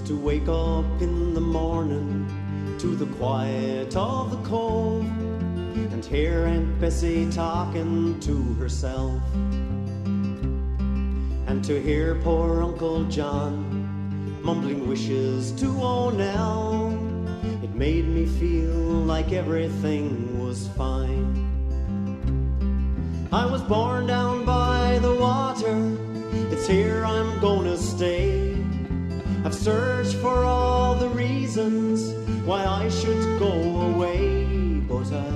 to wake up in the morning to the quiet of the cove and hear Aunt Bessie talking to herself, and to hear poor Uncle John mumbling wishes to O'Nell. It made me feel like everything was fine. I was born down by the water, it's here I'm gonna stay. I've searched for all the reasons why I should go away, but I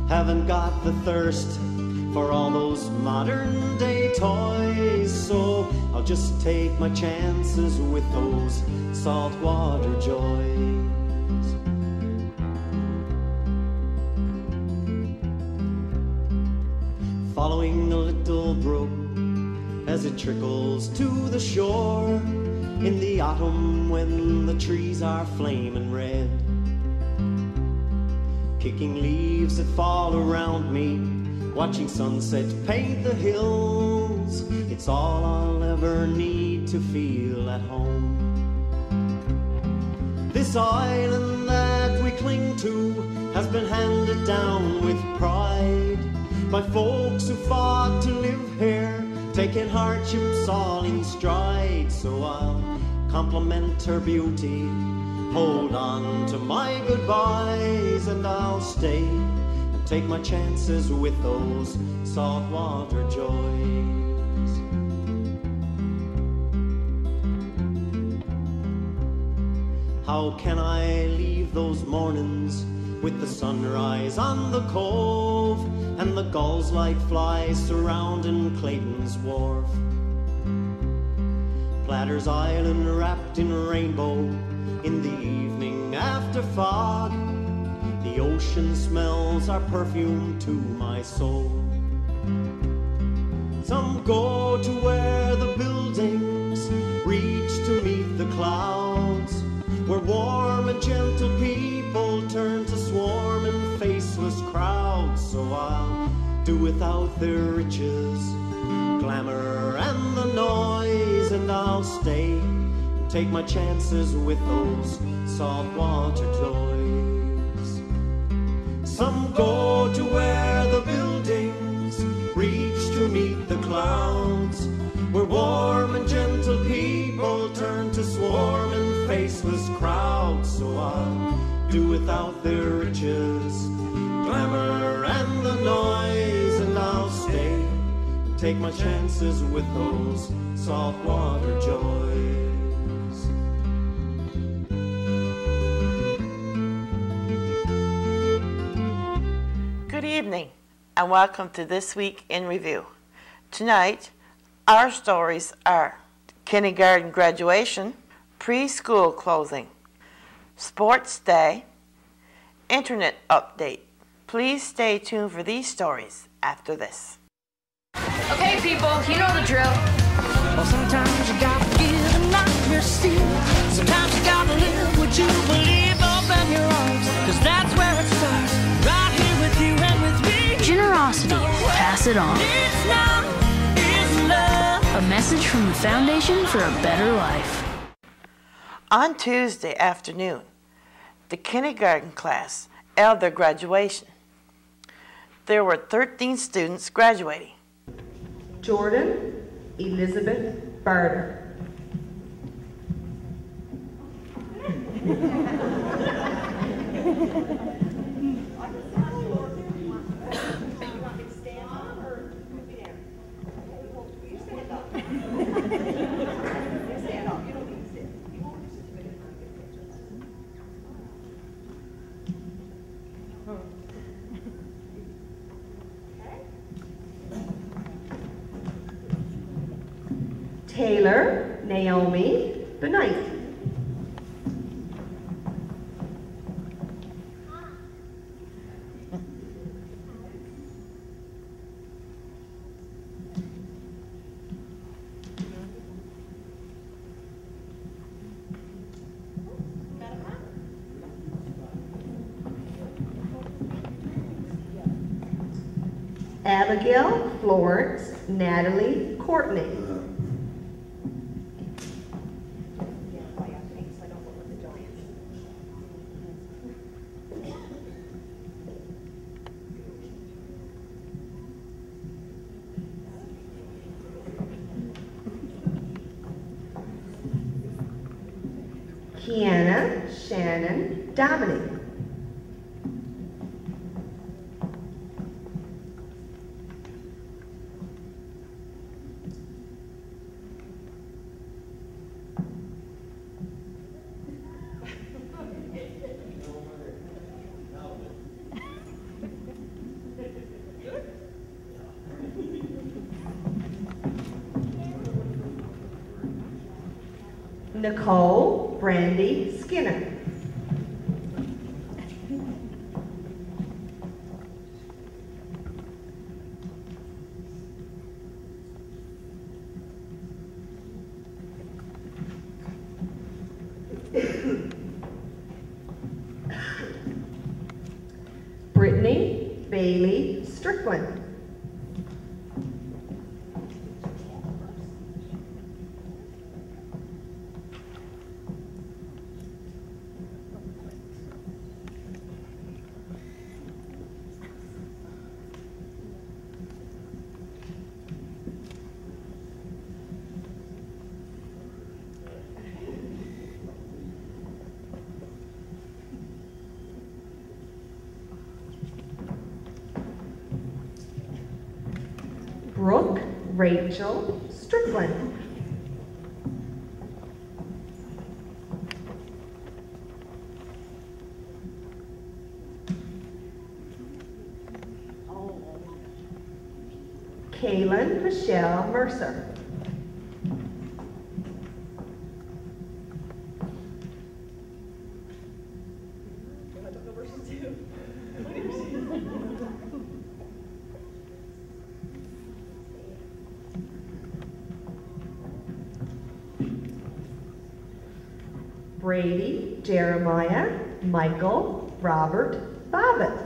haven't got the thirst for all those modern day toys, so I'll just take my chances with those saltwater joys. Following a little brook as it trickles to the shore in the autumn when the trees are flaming red, kicking leaves that fall around me, watching sunset paint the hills. It's all I'll ever need to feel at home. This island that we cling to has been handed down with pride by folks who fought to live here, taking hardships all in stride. So I'll compliment her beauty, hold on to my goodbyes, and I'll stay and take my chances with those saltwater joys. How can I leave those mornings with the sunrise on the cove and the gulls like flies surrounding Clayton's Wharf? Platter's Island wrapped in rainbow in the evening after fog. The ocean smells are perfume to my soul. Some go to where the buildings reach to meet the clouds, where warm and gentle people turn to swarming faceless crowds. So I'll do without their riches, glamour and the noise, and I'll stay and take my chances with those saltwater toys. Some go to where the buildings reach to meet the clouds, where warm and gentle people turn to swarming faceless crowds. So I'll do without their riches, glamour and the noise, and I'll stay and take my chances with those saltwater joys. Good evening and welcome to This Week in Review. Tonight, our stories are kindergarten graduation, preschool closing, sports day, internet update. Please stay tuned for these stories after this. Okay, people, you know the drill. Well, sometimes you gotta give and not receive. Sometimes you gotta live what you believe. Open your arms, cause that's where it starts. Right here with you and with me. Generosity, pass it on. It's love, it's love. A message from the Foundation for a Better Life. On Tuesday afternoon, the kindergarten class held their graduation. There were 13 students graduating. Jordan Elizabeth Barter. Taylor Naomi Benight. Abigail Florence Natalie Courtney. Kiana Shannon Dominic. Nicole Brandy Skinner. Brittany Bailey Strickland. Brooke Rachel Strickland. Kaylin Michelle Mercer. Brady Jeremiah Michael Robert Bobbitt.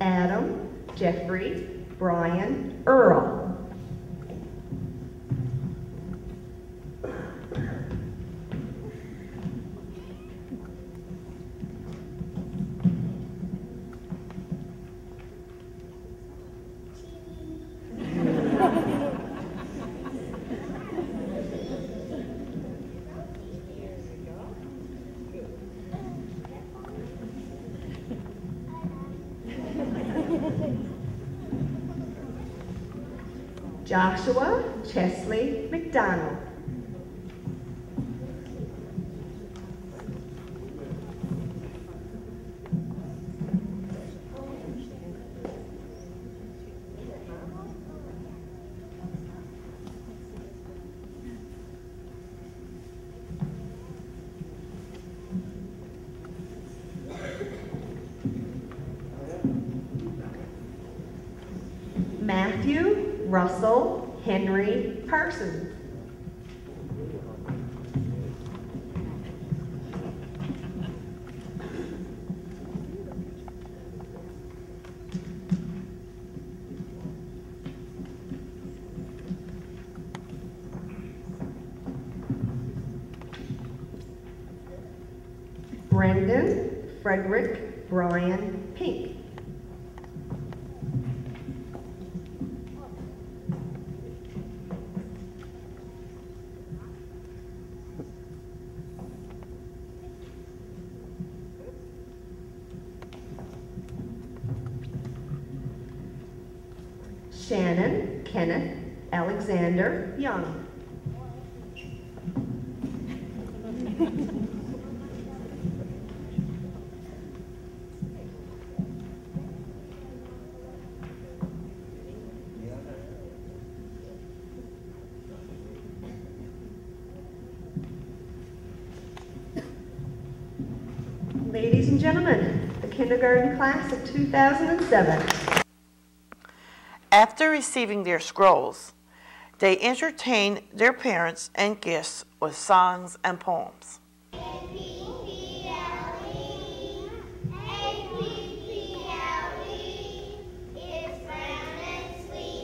Adam Jeffrey Brian Earl. Joshua Chesley McDonald. Matthew Russell Henry Parsons. Brendan Frederick Brian Pink. Shannon Kenneth Alexander Young. Ladies and gentlemen, the kindergarten class of 2007. After receiving their scrolls, they entertain their parents and guests with songs and poems. It's brown and sweet.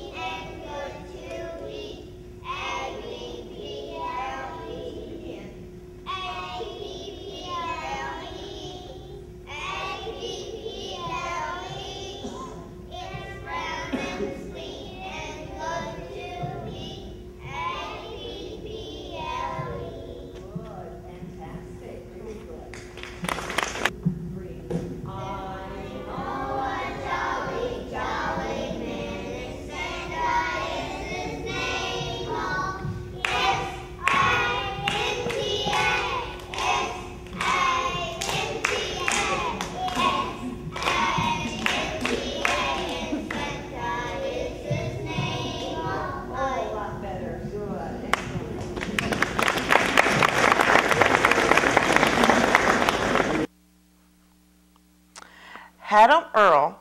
Haddam Earl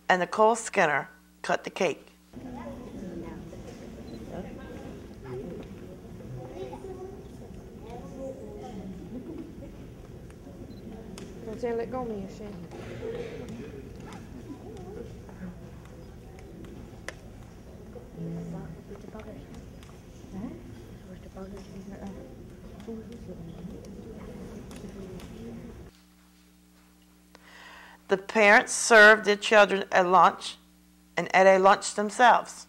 and Nicole Skinner cut the cake. Don't let go of me, Shane. The parents served their children a lunch and ate a lunch themselves.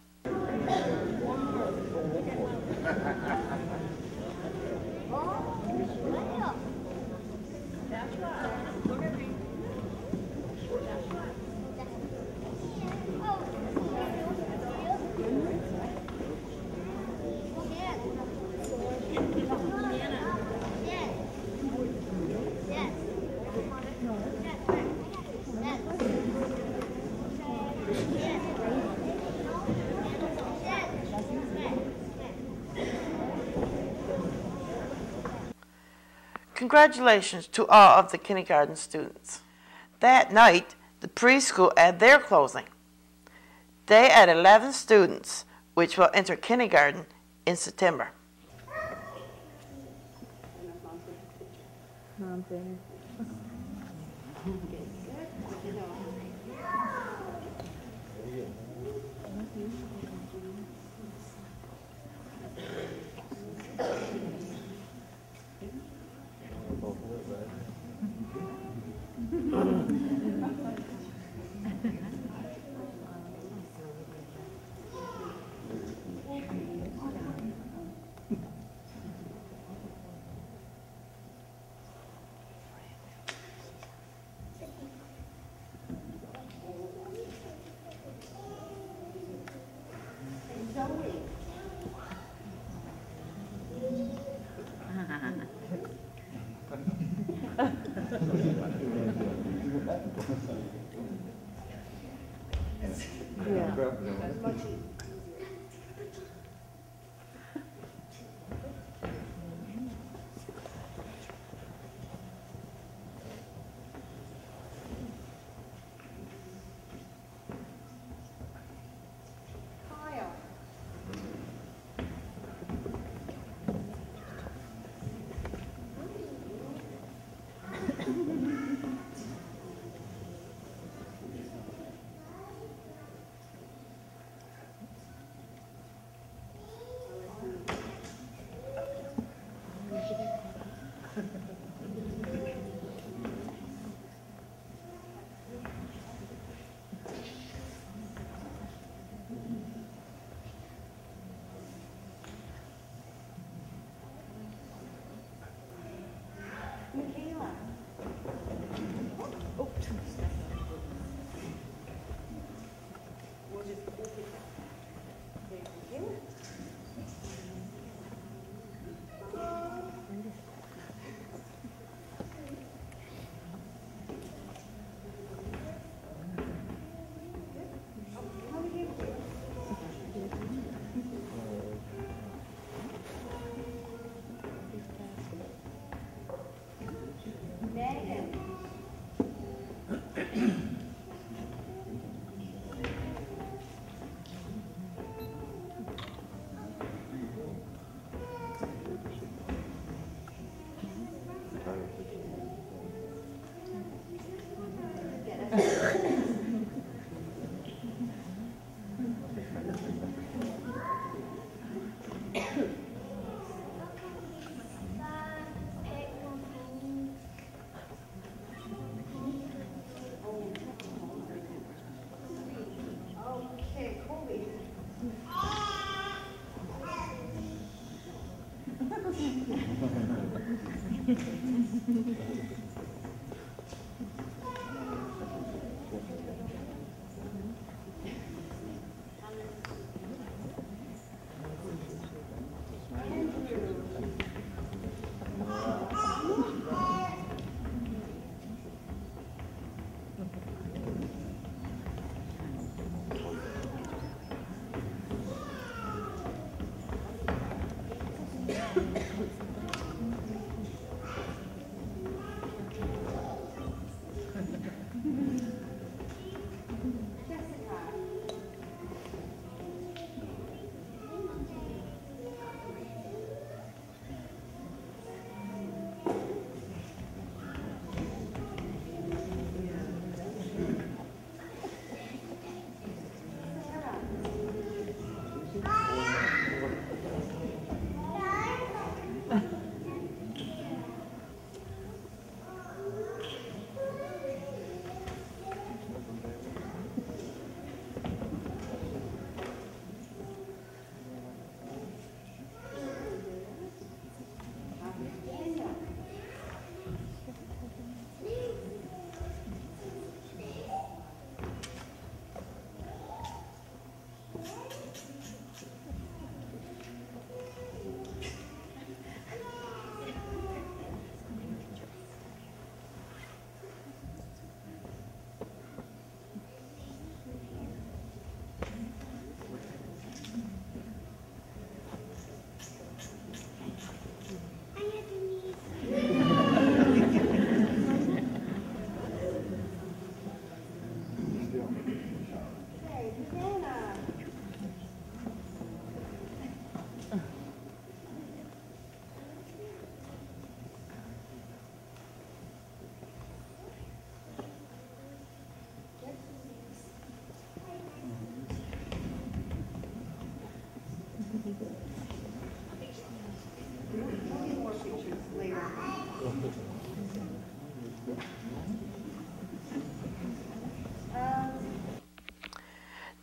Congratulations to all of the kindergarten students. That night, the preschool had their closing. They had 11 students, which will enter kindergarten in September.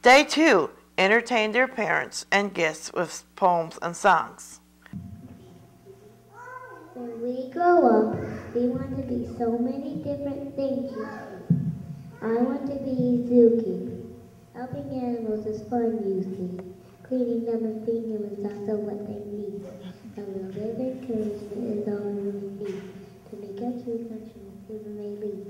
They too entertained their parents and guests with poems and songs. When we grow up, we want to be so many different things. I want to be a zookeeper. Helping animals is fun, you see. Cleaning them and feeding them is also what they need. A little bit of encouragement is all we really need to make our true country even may lead.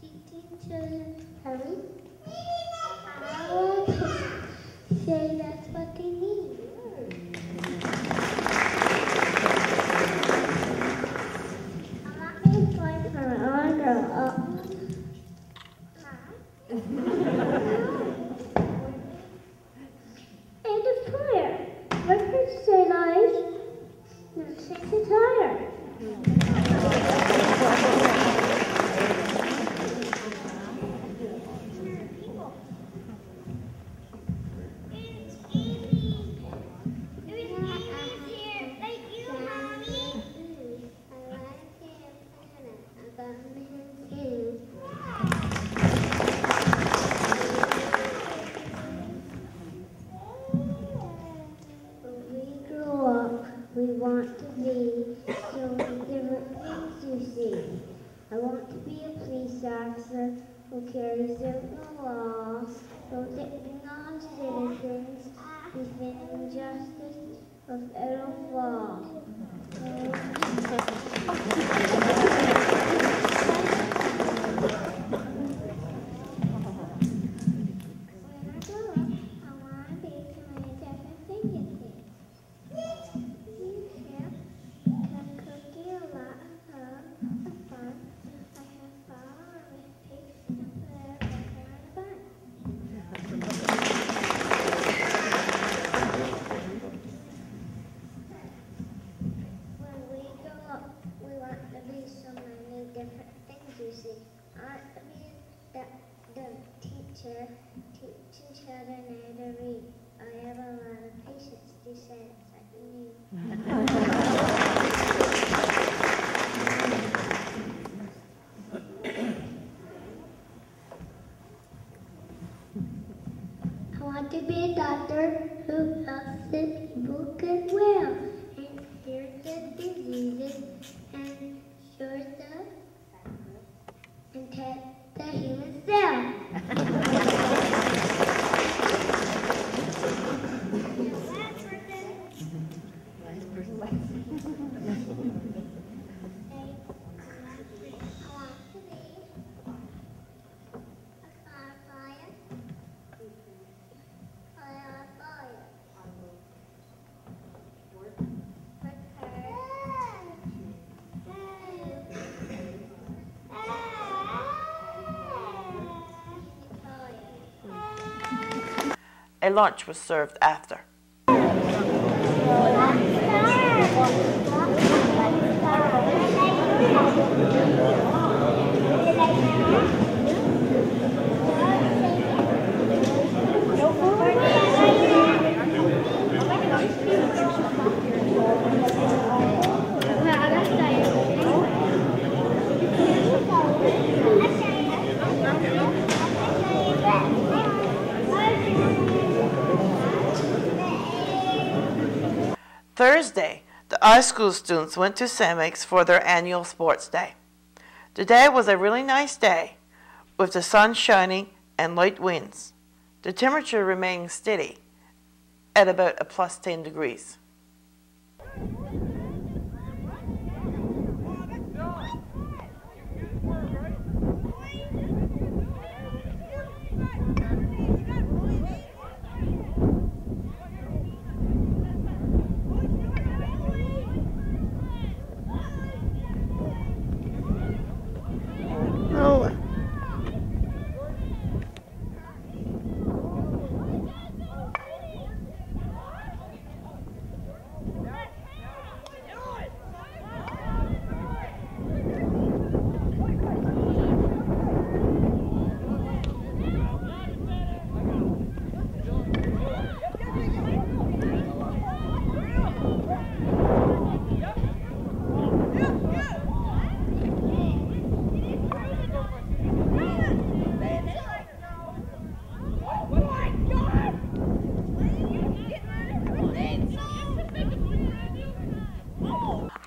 Teaching children how to read. I have a lot of patience to say it's like you need. I want to be a doctor who helps the people get well and cures the diseases and cures the human cell. A lunch was served after. Thursday, the high school students went to Cemex for their annual sports day. Today was a really nice day, with the sun shining and light winds. The temperature remaining steady at about a plus 10 degrees. Oh.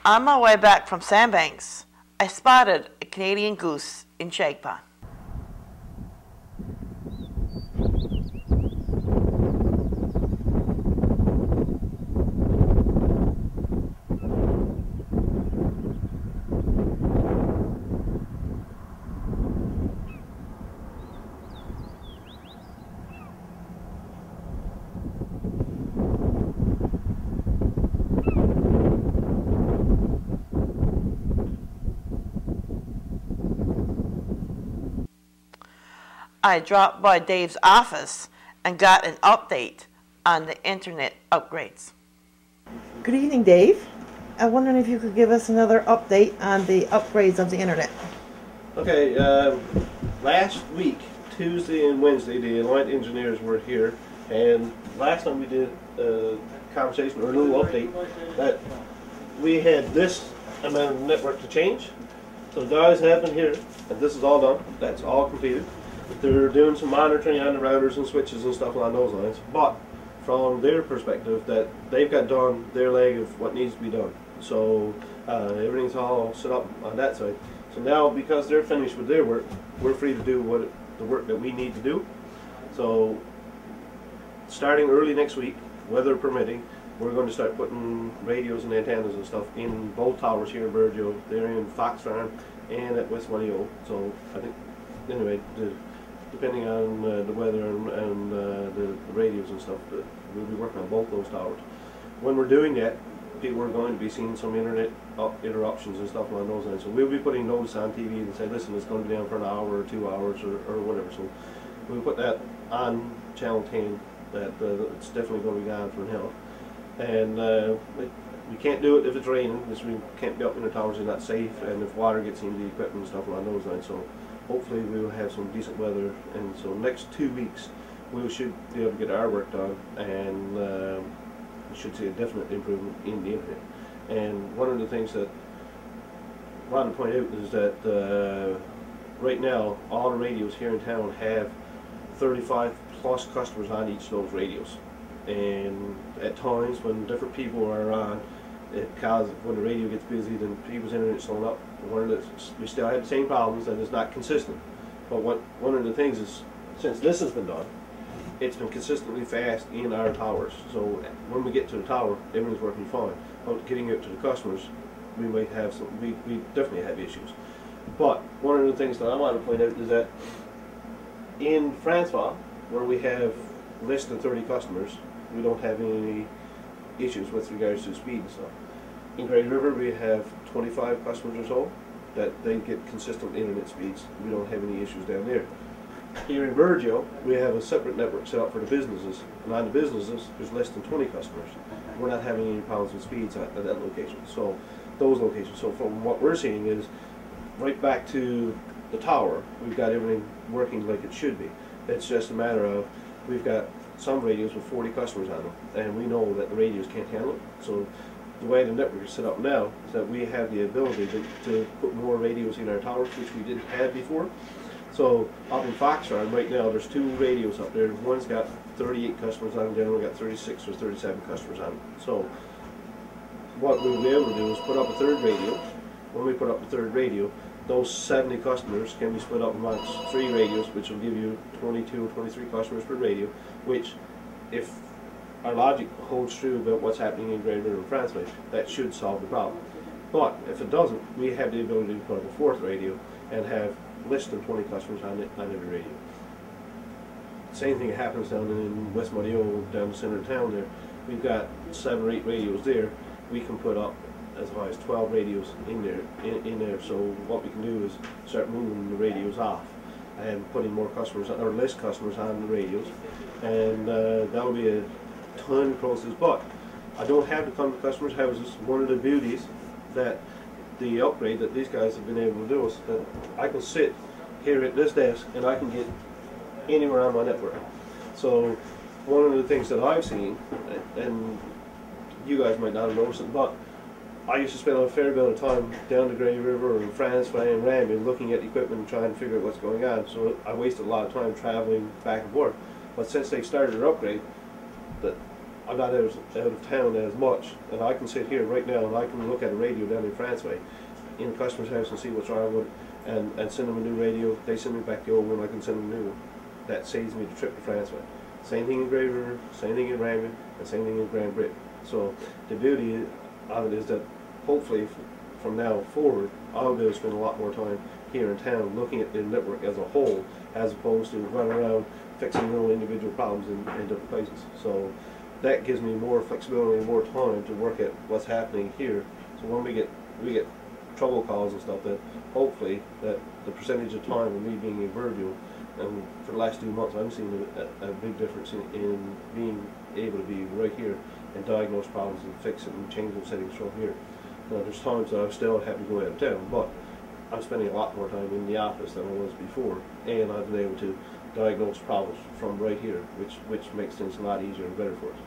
On my way back from Sandbanks, I spotted a Canadian goose in Shag Pond. I dropped by Dave's office and got an update on the internet upgrades. Good evening, Dave. I'm wondering if you could give us another update on the upgrades of the internet. Okay, last week, Tuesday and Wednesday, the Alliant engineers were here, and last time we did a conversation or a little update that we had this amount of network to change. So the guys have been here, and this is all done. That's all completed. They're doing some monitoring on the routers and switches and stuff along those lines, but from their perspective, that they've got done their leg of what needs to be done. So everything's all set up on that side. So now, because they're finished with their work, we're free to do the work that we need to do. So starting early next week, weather permitting, we're going to start putting radios and antennas and stuff in both towers here in Burgeo. They're in Fox Farm and at West Wallio. So I think, anyway, depending on the weather and the radios and stuff, we'll be working on both those towers. When we're doing that, people are going to be seeing some internet interruptions and stuff along those lines. So we'll be putting notice on TV and say, listen, it's going to be down for an hour or 2 hours or whatever. So we'll put that on Channel 10 that it's definitely going to be gone from hell. And we can't do it if it's raining, because we can't be up in the towers, it's not safe, and if water gets into the equipment and stuff along those lines. So hopefully we will have some decent weather, and so next 2 weeks we should be able to get our work done, and we should see a definite improvement in the internet. And one of the things that I want to point out is that right now all the radios here in town have 35 plus customers on each of those radios, and at times when different people are on, it causes, when the radio gets busy, then people's internet's slowing up. We still have the same problems, and it's not consistent. But one of the things is, since this has been done, it's been consistently fast in our towers. So when we get to the tower, everything's working fine. But getting it to the customers, we might have some. We definitely have issues. But one of the things that I want to point out is that in Francois, where we have less than 30 customers, we don't have any issues with regards to speed and stuff. In Grey River, we have 25 customers or so that they get consistent internet speeds. We don't have any issues down there. Here in Burgeo, we have a separate network set up for the businesses, and on the businesses, there's less than 20 customers. We're not having any problems with speeds at that location. So those locations. So from what we're seeing is, right back to the tower, we've got everything working like it should be. It's just a matter of, we've got some radios with 40 customers on them, and we know that the radios can't handle it. So the way the network is set up now is that we have the ability to put more radios in our towers, which we didn't have before. So up in Fox Farm right now, there's 2 radios up there. One's got 38 customers on it, the other one got 36 or 37 customers on it. So what we'll be able to do is put up a third radio. When we put up the third radio, those 70 customers can be split up amongst 3 radios, which will give you 22 or 23 customers per radio, which, if our logic holds true about what's happening in Grand River and Franceway, that should solve the problem. But if it doesn't, we have the ability to put up a 4th radio and have less than 20 customers on every radio. Same thing happens down in West Moneo, down the center of town there. We've got 7 or 8 radios there. We can put up as high as 12 radios in there. So what we can do is start moving the radios off and putting more customers, or less customers, on the radios, and that'll be a ton of process. But I don't have to come to customers' houses. One of the beauties that the upgrade that these guys have been able to do is that I can sit here at this desk and I can get anywhere on my network. So one of the things that I've seen, and you guys might not have noticed it, but I used to spend a fair bit of time down the Grey River and Franceway and Rambin looking at equipment and trying to figure out what's going on. So I wasted a lot of time traveling back and forth. But since they've started their upgrade, that I'm not out of town as much, and I can sit here right now and I can look at a radio down in Franceway in a customer's house and see what's wrong with it, and send them a new radio. They send me back the old one, I can send them a new one. That saves me the trip to Franceway. Same thing in Grey River, same thing in Rambin, and same thing in Grand Britain. So the beauty of it is that hopefully from now forward, I'll be able to spend a lot more time here in town looking at the network as a whole, as opposed to running around fixing little individual problems in different places. So that gives me more flexibility and more time to work at what's happening here. So when we get trouble calls and stuff, that hopefully that the percentage of time of me being in Virgil, and for the last 2 months I'm seeing a big difference in being able to be right here and diagnose problems and fix it and change the settings from here. Now, there's times that I still have to go out of town, but I'm spending a lot more time in the office than I was before, and I've been able to diagnose problems from right here, which makes things a lot easier and better for us.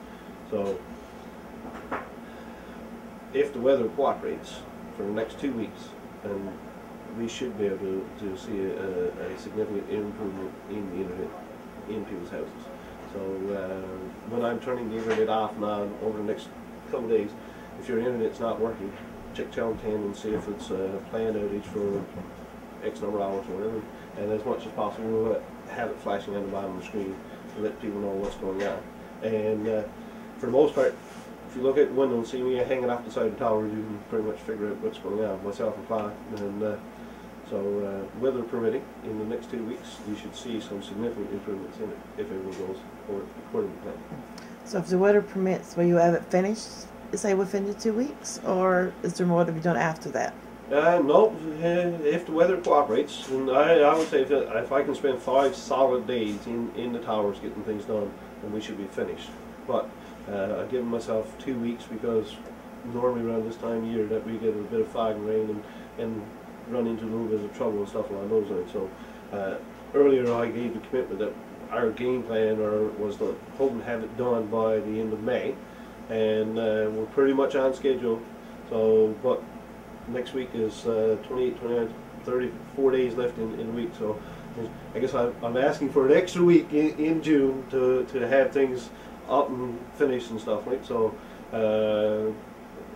So if the weather cooperates for the next 2 weeks, then we should be able to see a significant improvement in the internet in people's houses. So when I'm turning the internet off and on over the next couple of days, if your internet's not working, check Channel 10 and see if it's a planned outage for X number of hours or whatever. And as much as possible, we'll have it flashing on the bottom of the screen to let people know what's going on. And for the most part, if you look at the window and see me hanging off the side of the tower, you can pretty much figure out what's going on, myself and Clyde. And so weather permitting, in the next 2 weeks, you should see some significant improvements in it if everything goes according to plan. So if the weather permits, will you have it finished, say, within the 2 weeks, or is there more to be done after that? No, if the weather cooperates, and I would say if I can spend 5 solid days in the towers getting things done, then we should be finished. But I've given myself 2 weeks, because normally around this time of year that we get a bit of fog and rain and run into a little bit of trouble and stuff along those lines. So earlier I gave the commitment that our game plan was to hope and have it done by the end of May, and we're pretty much on schedule. So, but next week is 28, 29, 34 days left in the week. So I guess I'm asking for an extra week in June to have things up and finished and stuff, right? So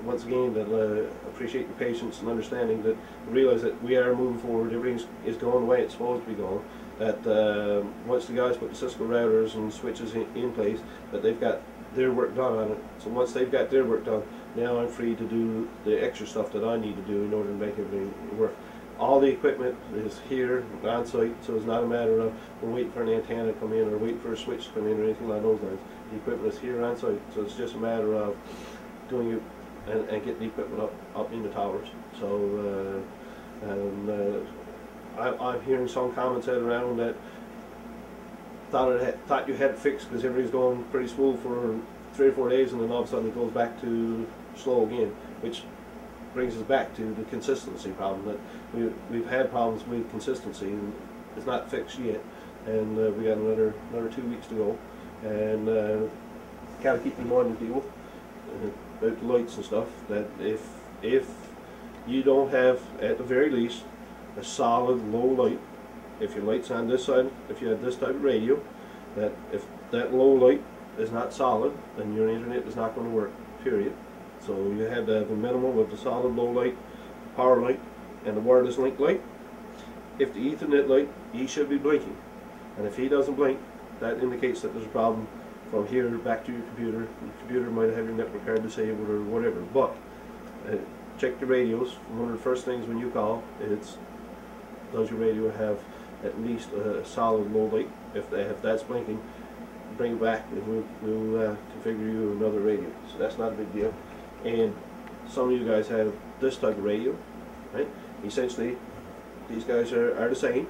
once again, that appreciate your patience and understanding, that realize that we are moving forward. Everything is going the way it's supposed to be going. That once the guys put the Cisco routers and switches in place, that they've got their work done on it. So once they've got their work done, now I'm free to do the extra stuff that I need to do in order to make everything work. All the equipment is here on site, so it's not a matter of we're waiting for an antenna to come in or waiting for a switch to come in or anything like those lines. The equipment is here on site, so it's just a matter of doing it and getting the equipment up in the towers. So I'm hearing some comments out around that thought you had it fixed because everything's going pretty smooth for 3 or 4 days, and then all of a sudden it goes back to slow again, which brings us back to the consistency problem. That we've had problems with consistency, and it's not fixed yet, and we got another 2 weeks to go, and gotta keep reminding people about the lights and stuff, that if you don't have, at the very least, a solid low light, if your light's on this side, if you have this type of radio, that if that low light is not solid, then your internet is not going to work, period. So you have to have a minimum of the solid low light, power light, and the wireless link light, if the Ethernet light, he should be blinking. And if he doesn't blink, that indicates that there's a problem from here back to your computer. Your computer might have your network card disabled or whatever. But check the radios. One of the first things when you call, it's does your radio have at least a solid low light? If that's blinking, bring it back and we'll configure you another radio. So that's not a big deal. And some of you guys have this type of radio, right? Essentially, these guys are the same.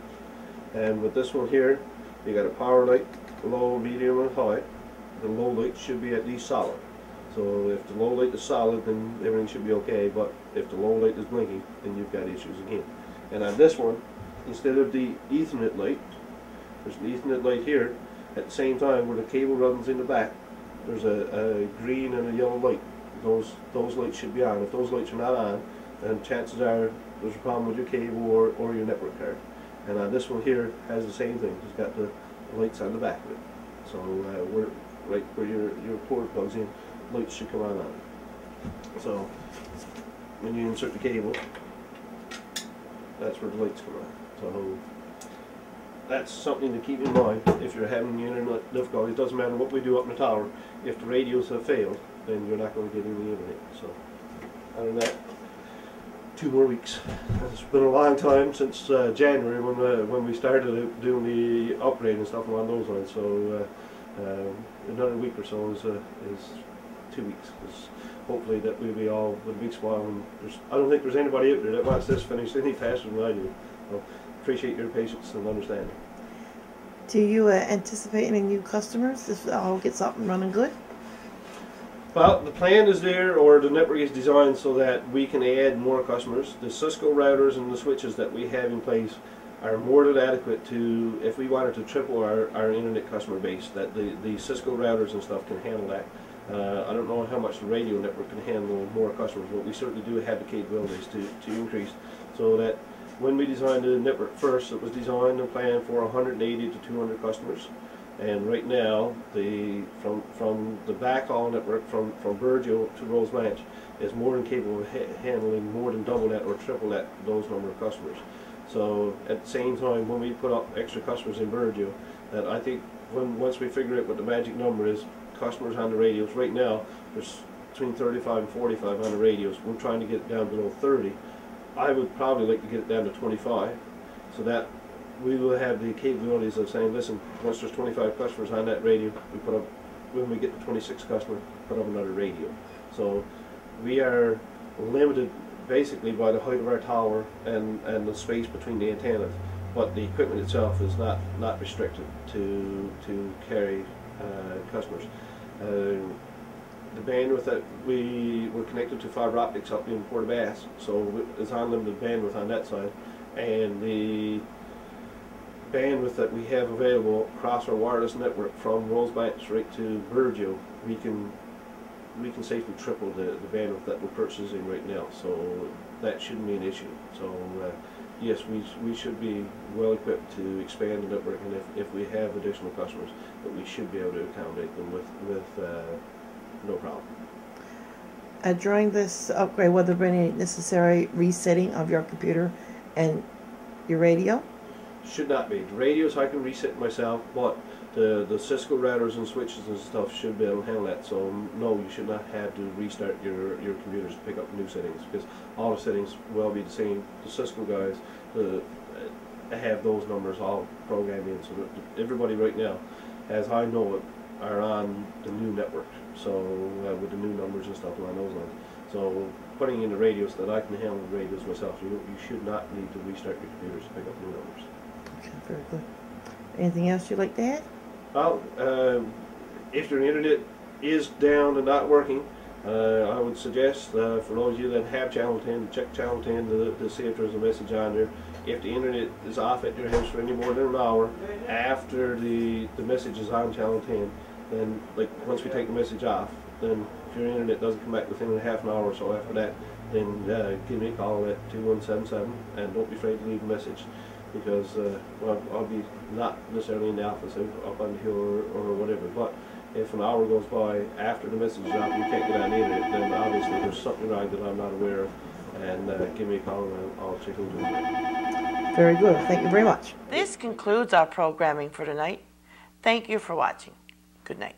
And with this one here, you got a power light, low, medium, and high. The low light should be at least solid. So if the low light is solid, then everything should be okay. But if the low light is blinking, then you've got issues again. And on this one, instead of the Ethernet light, there's an Ethernet light here. At the same time, where the cable runs in the back, there's a green and a yellow light. Those lights should be on. If those lights are not on, then chances are there's a problem with your cable or your network card. And this one here has the same thing. It's got the lights on the back of it. So right where your port plugs in, lights should come on. So when you insert the cable, that's where the lights come on. So that's something to keep in mind if you're having internet difficulties. It doesn't matter what we do up in the tower. If the radios have failed, then you're not going to get any internet. So other than that, 2 more weeks. It's been a long time since January when we started doing the upgrade and stuff along those lines. So another week or so is 2 weeks. Hopefully that we'll be all with a big smile. And I don't think there's anybody out there that wants this finished any faster than I do. So appreciate your patience and understanding. Do you anticipate any new customers if it all gets up and running good? Well, the plan is there, or the network is designed so that we can add more customers. The Cisco routers and the switches that we have in place are more than adequate to, if we wanted to triple our internet customer base, that the Cisco routers and stuff can handle that. I don't know how much the radio network can handle more customers, but we certainly do have the capabilities to increase, so that when we designed the network first, it was designed and planned for 180 to 200 customers. And right now, from the backhaul network from Burgeo to Rose Branch is more than capable of handling more than double that or triple those number of customers. So at the same time, when we put up extra customers in Burgeo, that I think once we figure out what the magic number is, customers on the radios, right now there's between 35 and 45 on the radios. We're trying to get it down below 30. I would probably like to get it down to 25, so that we will have the capabilities of saying, listen, once there's 25 customers on that radio, we put up, when we get to 26 customers, put up another radio. So we are limited basically by the height of our tower and the space between the antennas, but the equipment itself is not restricted to carry customers. The bandwidth that we were connected to fiber optics up in Port Bass, so it's unlimited bandwidth on that side, and the bandwidth that we have available across our wireless network from Rose Branch right to Burgeo, we can safely triple the bandwidth that we're purchasing right now. So that shouldn't be an issue. So yes, we should be well equipped to expand the network, and if we have additional customers, that we should be able to accommodate them with no problem. During this upgrade, will there be any necessary resetting of your computer and your radio? Should not be. The radios I can reset myself, but the Cisco routers and switches and stuff should be able to handle that. So no, you should not have to restart your computers to pick up new settings, because all the settings will be the same. The Cisco guys have those numbers all programmed in, so that everybody right now, as I know it, are on the new network. So with the new numbers and stuff along those lines. So putting in the radios that I can handle the radios myself, you should not need to restart your computers to pick up new numbers. Okay, very good. Anything else you'd like to add? Well, if your internet is down and not working, I would suggest for those of you that have Channel 10, check Channel 10 to see if there's a message on there. If the internet is off at your house for any more than an hour after the message is on Channel 10, then like once we take the message off, then if your internet doesn't come back within a half an hour or so after that, then give me a call at 2177, and don't be afraid to leave a message, because well, I'll be not necessarily in the office up on the hill or whatever, but if an hour goes by after the message is out and you can't get on the internet, then obviously there's something wrong that I'm not aware of, and give me a call and I'll check into it. Very good. Thank you very much. This concludes our programming for tonight. Thank you for watching. Good night.